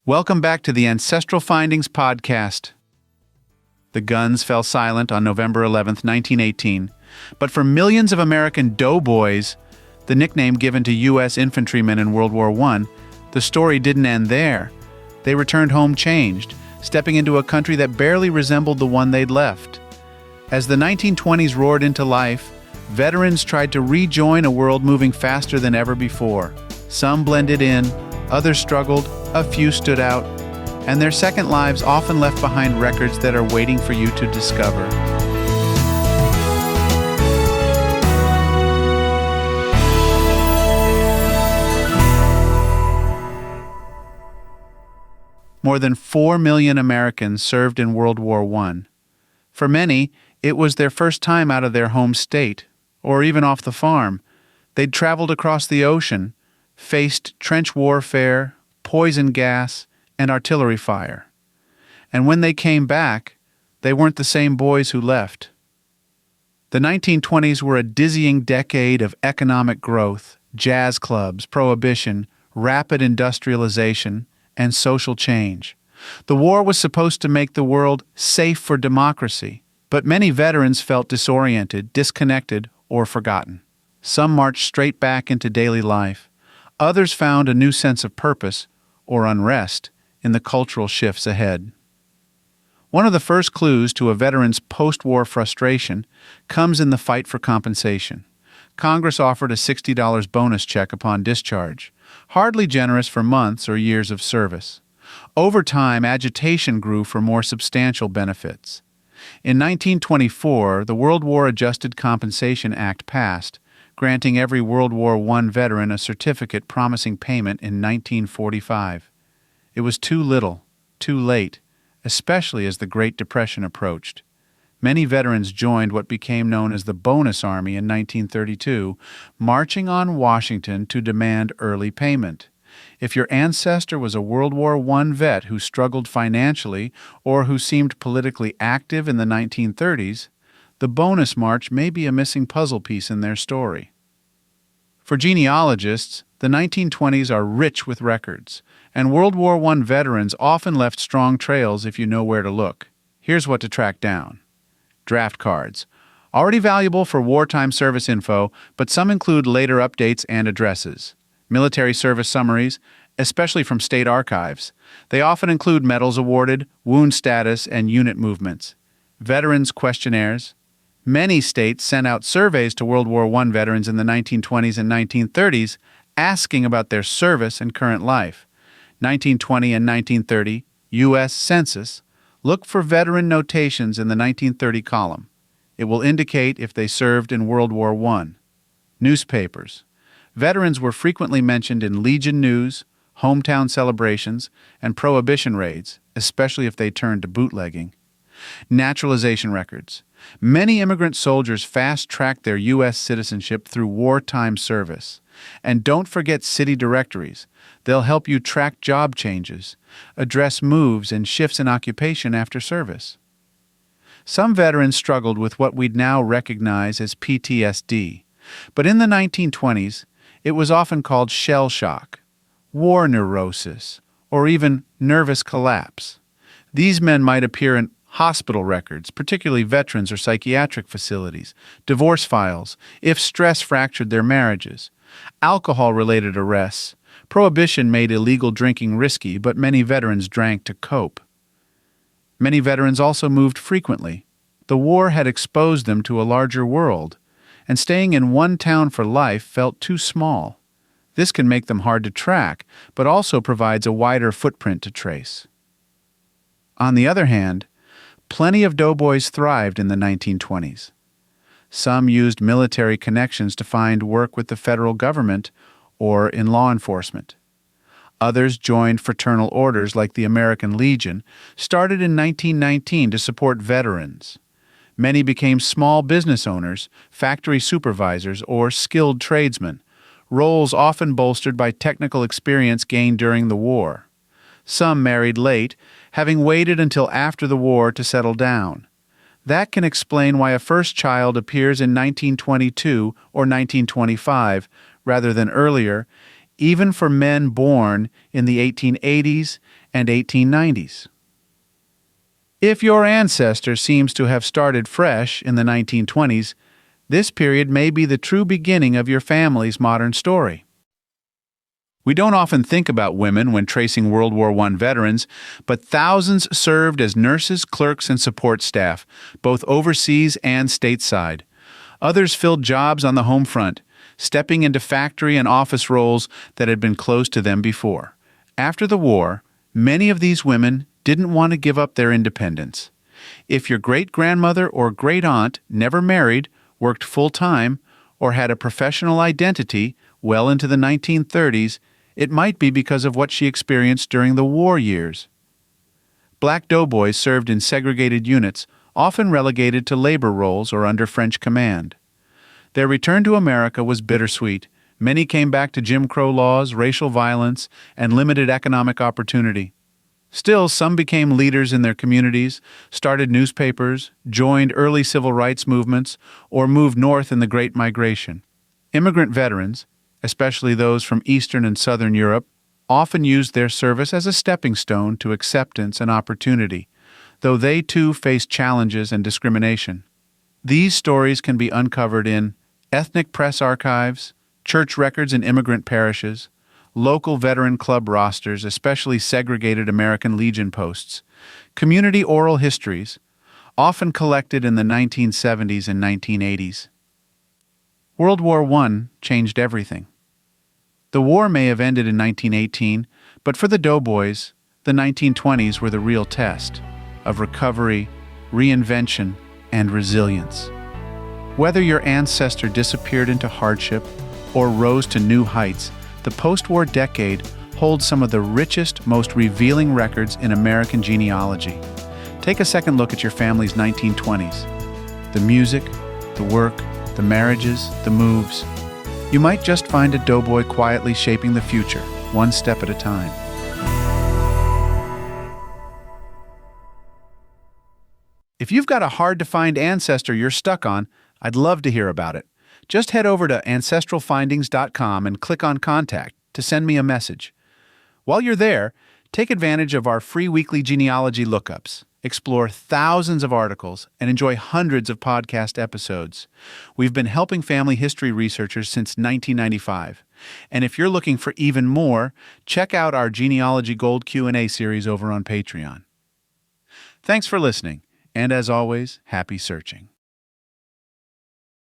Welcome back to the Ancestral Findings podcast. The guns fell silent on November 11, 1918, but for millions of American doughboys, the nickname given to U.S. infantrymen in World War I, the story didn't end there. They returned home changed, stepping into a country that barely resembled the one they'd left. As the 1920s roared into life, veterans tried to rejoin a world moving faster than ever before. Some blended in, others struggled, a few stood out, and their second lives often left behind records that are waiting for you to discover. More than 4 million Americans served in World War I. For many, it was their first time out of their home state, or even off the farm. They'd traveled across the ocean, faced trench warfare, poison gas, and artillery fire. And when they came back, they weren't the same boys who left. The 1920s were a dizzying decade of economic growth, jazz clubs, prohibition, rapid industrialization, and social change. The war was supposed to make the world safe for democracy, but many veterans felt disoriented, disconnected, or forgotten. Some marched straight back into daily life. Others found a new sense of purpose, or unrest, in the cultural shifts ahead. One of the first clues to a veteran's post-war frustration comes in the fight for compensation. Congress offered a $60 bonus check upon discharge, hardly generous for months or years of service. Over time, agitation grew for more substantial benefits. In 1924, the World War Adjusted Compensation Act passed, granting every World War I veteran a certificate promising payment in 1945. It was too little, too late, especially as the Great Depression approached. Many veterans joined what became known as the Bonus Army in 1932, marching on Washington to demand early payment. If your ancestor was a World War I vet who struggled financially or who seemed politically active in the 1930s, the bonus march may be a missing puzzle piece in their story. For genealogists, the 1920s are rich with records, and World War I veterans often left strong trails if you know where to look. Here's what to track down. Draft cards. Already valuable for wartime service info, but some include later updates and addresses. Military service summaries, especially from state archives. They often include medals awarded, wound status, and unit movements. Veterans questionnaires. Many states sent out surveys to World War I veterans in the 1920s and 1930s, asking about their service and current life. 1920 and 1930, U.S. Census. Look for veteran notations in the 1930 column. It will indicate if they served in World War I. Newspapers. Veterans were frequently mentioned in Legion news, hometown celebrations, and prohibition raids, especially if they turned to bootlegging. Naturalization records. Many immigrant soldiers fast-tracked their U.S. citizenship through wartime service. And don't forget city directories. They'll help you track job changes, address moves and shifts in occupation after service. Some veterans struggled with what we'd now recognize as PTSD, but in the 1920s, it was often called shell shock, war neurosis, or even nervous collapse. These men might appear in hospital records, particularly veterans or psychiatric facilities, divorce files, if stress fractured their marriages, alcohol-related arrests. Prohibition made illegal drinking risky, but many veterans drank to cope. Many veterans also moved frequently. The war had exposed them to a larger world, and staying in one town for life felt too small. This can make them hard to track, but also provides a wider footprint to trace. On the other hand, plenty of doughboys thrived in the 1920s. Some used military connections to find work with the federal government or in law enforcement. Others joined fraternal orders like the American Legion, started in 1919 to support veterans. Many became small business owners, factory supervisors, or skilled tradesmen, roles often bolstered by technical experience gained during the war. Some married late, having waited until after the war to settle down. That can explain why a first child appears in 1922 or 1925 rather than earlier, even for men born in the 1880s and 1890s. If your ancestor seems to have started fresh in the 1920s, this period may be the true beginning of your family's modern story. We don't often think about women when tracing World War I veterans, but thousands served as nurses, clerks, and support staff, both overseas and stateside. Others filled jobs on the home front, stepping into factory and office roles that had been closed to them before. After the war, many of these women didn't want to give up their independence. If your great-grandmother or great-aunt never married, worked full-time, or had a professional identity well into the 1930s, it might be because of what she experienced during the war years. Black doughboys served in segregated units, often relegated to labor roles or under French command. Their return to America was bittersweet. Many came back to Jim Crow laws, racial violence, and limited economic opportunity. Still, some became leaders in their communities, started newspapers, joined early civil rights movements, or moved north in the Great Migration. Immigrant veterans, especially those from Eastern and Southern Europe, often used their service as a stepping stone to acceptance and opportunity, though they too faced challenges and discrimination. These stories can be uncovered in ethnic press archives, church records in immigrant parishes, local veteran club rosters, especially segregated American Legion posts, community oral histories, often collected in the 1970s and 1980s. World War I changed everything. The war may have ended in 1918, but for the doughboys, the 1920s were the real test of recovery, reinvention, and resilience. Whether your ancestor disappeared into hardship or rose to new heights, the post-war decade holds some of the richest, most revealing records in American genealogy. Take a second look at your family's 1920s. The music, the work, the marriages, the moves. You might just find a doughboy quietly shaping the future, one step at a time. If you've got a hard-to-find ancestor you're stuck on, I'd love to hear about it. Just head over to ancestralfindings.com and click on Contact to send me a message. While you're there, take advantage of our free weekly genealogy lookups. Explore thousands of articles and enjoy hundreds of podcast episodes. We've been helping family history researchers since 1995. And if you're looking for even more, check out our Genealogy Gold Q&A series over on Patreon. Thanks for listening, and as always, happy searching.